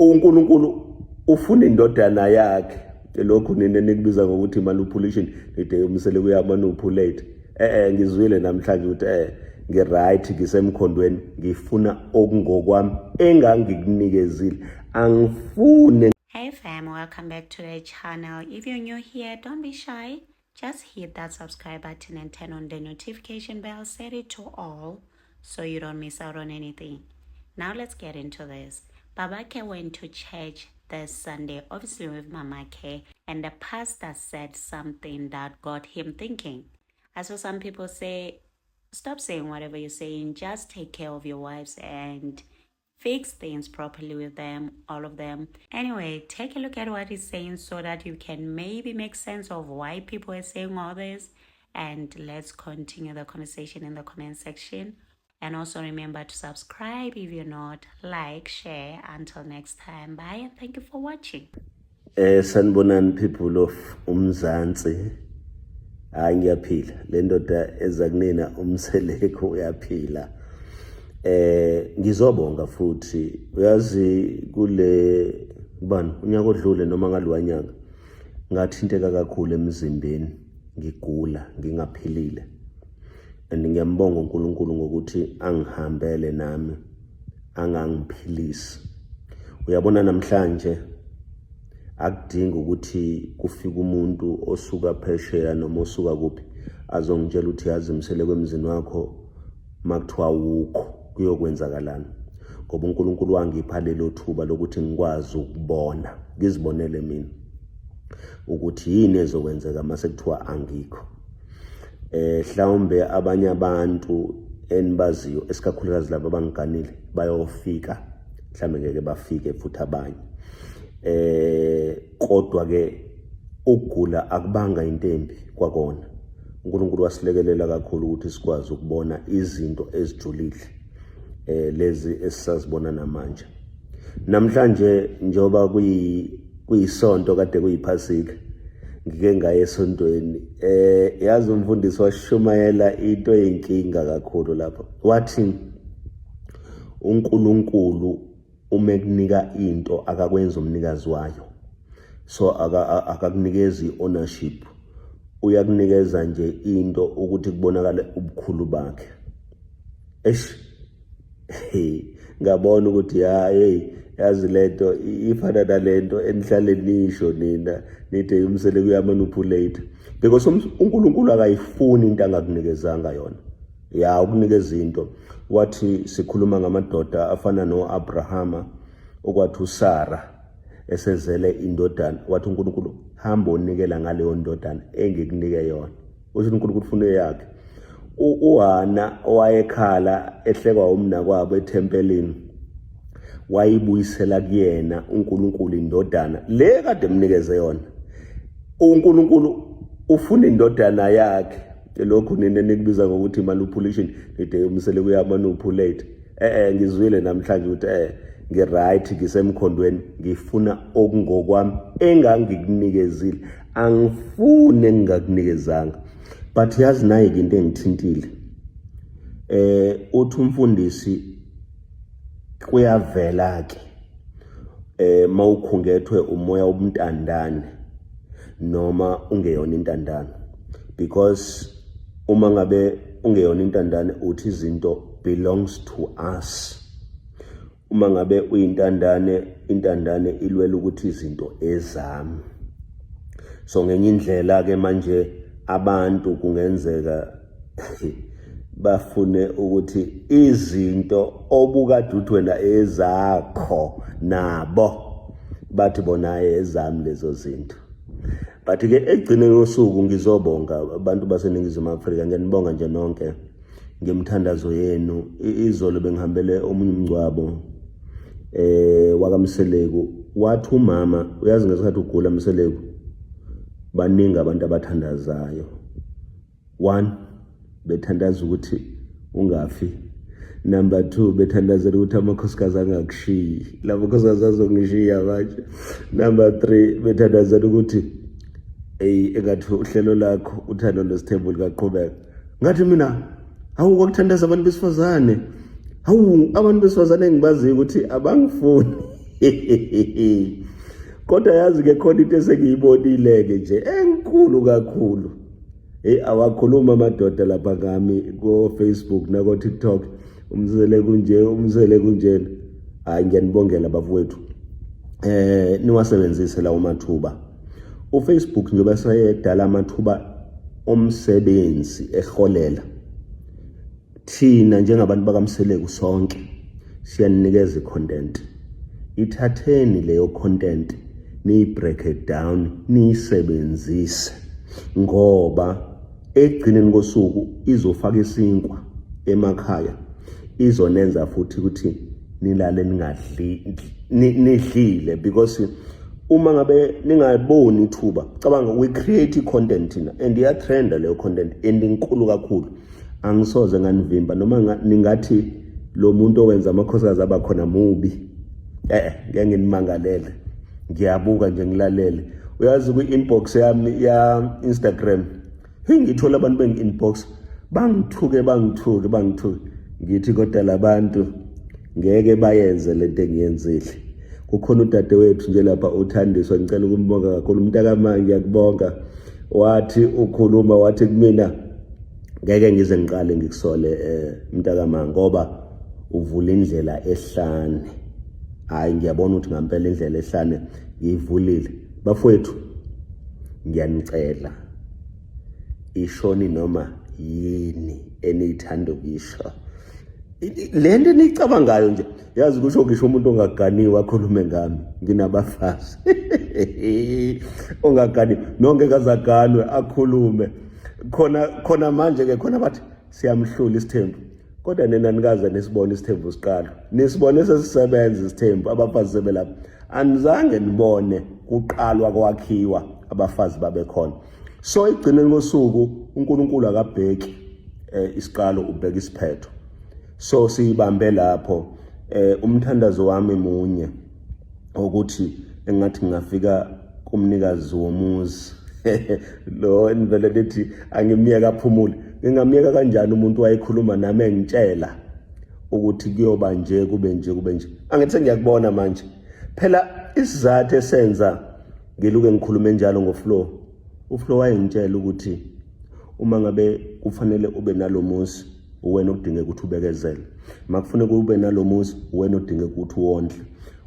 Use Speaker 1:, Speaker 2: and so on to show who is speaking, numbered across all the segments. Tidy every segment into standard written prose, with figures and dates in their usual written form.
Speaker 1: uNkulunkulu ufuna indodana yakhe. Lokhu nina nikubiza ngokuthi manipulation, nide umsele kuyamanipulate. Ngizwile namhlanje ukuthi ngiright ngisemkhondweni, ngifuna okungokwami engangikunikezile. Angifune.
Speaker 2: Hey fam, welcome back to the channel. If you're new here, don't be shy. Just hit that subscribe button and turn on the notification bell. Set it to all so you don't miss out on anything. Now let's get into this. Babake went to church this Sunday, obviously with Mama K, and the pastor said something that got him thinking. I saw some people say, stop saying whatever you're saying, just take care of your wives and fix things properly with them, all of them. Anyway, take a look at what he's saying so that you can maybe make sense of why people are saying all this. And let's continue the conversation in the comment section. And also remember to subscribe if you're not, like, share. Until next time, bye and thank you for watching.
Speaker 1: Sanibonani people of Umzansi. Ngiyaphila. Le ndoda eza kunina umseleko uyaphila. Ngizobonga futhi uyazi kule unyaka odlule noma ngalwanyaka ngathinteka kakhulu emzimbeni, ngigula, ngingaphilile. And ngiyambonga uNkulunkulu ngokuthi angihambele nami, angangiphilisi. Uyabona namhlanje akudingi ukuthi kufike umuntu osuka phesheya noma osuka kuphi azongitshela ukuthi yazi imsele kwemzini wakho makuthiwa ukho kuyokwenzakalana, ngoba uNkulunkulu wangipha lelo thuba lokuthi ngikwazi ukubona, ngizibonele mina ukuthi yini ezokwenzeka mase kuthiwa angikho. Mhlawumbe abanye abantu enibaziyo esikakhulukazi laba abangiganile bayofika, mhlawumbe ngeke bafike futhi abanye. Kodwa ke ukugula akubanga intembi kwakona. uNkulunkulu wasilekelela kakhulu ukuthi sikwazi ukubona izinto ezijulile lezi esisazibona namanje. Namhlanje njoba kuyisonto kade kuyiphasika, ngike ngaye esontweni. Yazi umfundisi washumayela into eyinkinga kakhulu lapha. Wathi uNkulunkulu uma ekunika into akakwenza umnikazi wayo. So akakunikezi ownership. Uyakunikeza nje into ukuthi kubonakale ubukhulu bakhe. Ngabona ukuthi yazi lento ifana nalento enihlale nisho nina nide umsele kuyamanipulate, because uNkulunkulu akayifuni into angakunikezanga yona. Ukunikeza into. Wathi sikhuluma ngamadoda afana noAbrahama, okwathi uSara esezele indodana, wathi uNkulunkulu hamba onikela ngaleyo ndodana engikunike yona. Uthi uNkulunkulu ufune yakhe. uHana owayekhala ehlekwa umnakwabo ethempelini, wayibuyisela kuyena uNkulunkulu indodana le kade emnikeze yona. uNkulunkulu ufuna indodana yakhe. Lokhu nina nikubiza ngokuthi manipulation, nide umsele kuyamanipulate. Ngizwile namhlanje ukuthi ngiright ngisemkhondweni, ngifuna okungokwami engangikunikezile. Angifune engingakunikezanga. But yazi naye into engithintile. Uthi umfundisi kuyavela ke mawukhungethwe umoya wobumntandane noma ungeyona intandane, because uma ngabe ungeyona intandane uthi izinto belongs to us. Uma ngabe uyintandane, intandane ilwela ukuthi izinto ezami. So ngenye indlela ke manje abantu kungenzeka bafune ukuthi izinto obukade uthi wena ezakho nabo bathi bona ezami lezo zinto. But ke egcineni losuku ngizobonga abantu baseNingizimu Afrika, ngiyanibonga nje nonke ngemthandazo yenu. Izolo bengihambele omunye umngcwabo wakaMseleku. Wathi umama, uyazi ngesikhathi ugula Mseleku, baningi abantu abathandazayo. 1, bethandaza ukuthi ungafi. Number 2, bethandazela ukuthi amakhosikazi angakushiyi. Labo khosikazi azongishiya manje. Number 3, bethandazela ukuthi engathi uhlelo lakho uthando lesithembu likaqhubeka. Ngathi mina awukuthandaza abantu besifazane. Abantu besifazane engibaziyo ukuthi abangifuni. Kodwa yazi ke khona into esengiyibonile-ke nje enkulu kakhulu. Awakhuluma amadoda lapha ngami ko-Facebook nako-TikTok. Umzele kunjena. Hayi ngiyanibongela bafowethu. Niwasebenzise lawo mathuba. uFacebook njengoba sayedala amathuba omsebenzi eholela. Thina njengabantu bakaMseleku sonke siyanikeza icontent. Ithatheni leyo content ni-break it down, niyisebenzise ngoba ekugcineni kosuku izofaka isinkwa emakhaya, izonenza futhi ukuthi nilale nidlile because uma ngabe ningayiboni ithuba cabanga we create content na and iya trend leyo content and inkulu kakhulu. Angisoze nganivimba noma ningathi lo muntu owenza amakhosikazi abakhona mubi. Ngeke nginimangalele, ngiyabuka nje ngilalele. Uyazi ku-inbox yami ya Instagram ngithola abantu bengi-inbox bangithuke ngithi kodwa labantu ngeke bayenze lento engiyenzile. Kukhona udadewethu nje lapha uThandiswa, ngicela ukumbonga kakhulu. Mntakamanga ngiyakubonga, wathi ukhuluma wathi kumina ngeke ngize ngiqale ngikusole Mntakamanga ngoba uvula indlela ehlane. Hayi ngiyabona ukuthi ngampela indlela ehlane ngiyivulile. Bafowethu ngiyanicela ishoni noma yini eniyithanda ukuyisho. Lento nicabangayo nje yazi kusho ngisho umuntu ongaganiwe akhulume ngami, nginabafazi ongaganiwe nonke kazaganwe akhulume khona manje ke khona bathi siyamhlula isithembu. Kodwa nina nikaze nisibone isithembu siqala, nisibone sesisebenza isithembu. Abafazi sebelapha anizange nibone kuqalwa kwakhiwa abafazi babekhona. So igcineni kosuku uNkulunkulu akabheki isiqalo, ubheka isiphetho. So siyibambe lapho. Umthandazo wami munye ukuthi engathi ngafika kumnikazi womuzi lo enivele lithi angimiyeka aphumule. Ngingamiyeka kanjani umuntu wayekhuluma nami engitshela ukuthi kuyoba nje kube nje. Angithi ngiyakubona manje phela isizathu esenza ngiluke ngikhulume njalo ngoFlow. uFlow wayengitshela ukuthi uma ngabe kufanele ube nalomuzi uwena odinga ukuthi ubekezele, makufuneka ube nalomuzi uwena odinga ukuthi uwondle.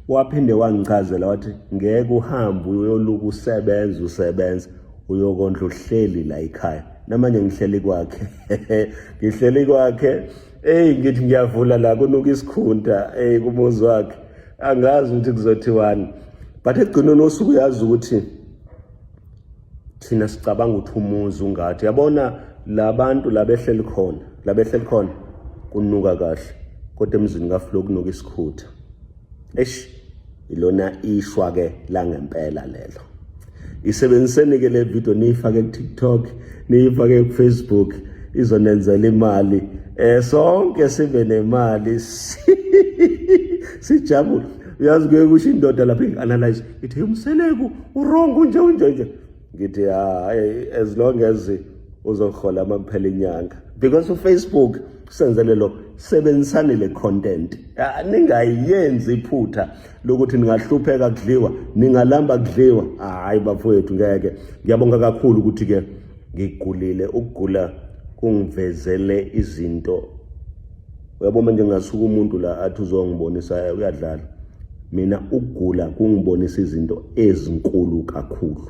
Speaker 1: Waphinde wangichazela wathi ngeke uhambe uyoluka usebenza uyokondla uhleli la ekhaya. Namanje ngihleli kwakhe ngihleli kwakhe. Ngithi ngiyavula la kunuka isikhunta kumuzi wakhe, angazi ukuthi kuzothiwani. But egcineni osuku yazi ukuthi thina sicabanga ukuthi umuzi ungathi yabona labantu labehleli khona kunuka kahle, kodwa emzini kaFlow kunuka isikhutha. Ilona ishwa ke la ngempela lelo. Isebenziseni ke le video niyifake ku-TikTok, niyifake ku-Facebook, izonenzela imali. Sonke sibe nemali sijabule. Uyazi kuye kusho indoda lapha ngi-analyze ithi uMseleku urongo nje. Ngithi as long as uzohola makuphela inyanga, because uFacebook senzele lokho. Sebenzisani le content, ningayenzi iphutha lokuthi ningahlupheka kudliwa, ningalamba kudliwa. Hayi bafowethu ngeke. Ngiyabonga kakhulu ukuthi ke ngigulile. Ukugula kungivezele izinto. Uyabona nje ngasuka umuntu la athi uzongibonisa uyadlala. Mina ukugula kungibonisa izinto ezinkulu kakhulu.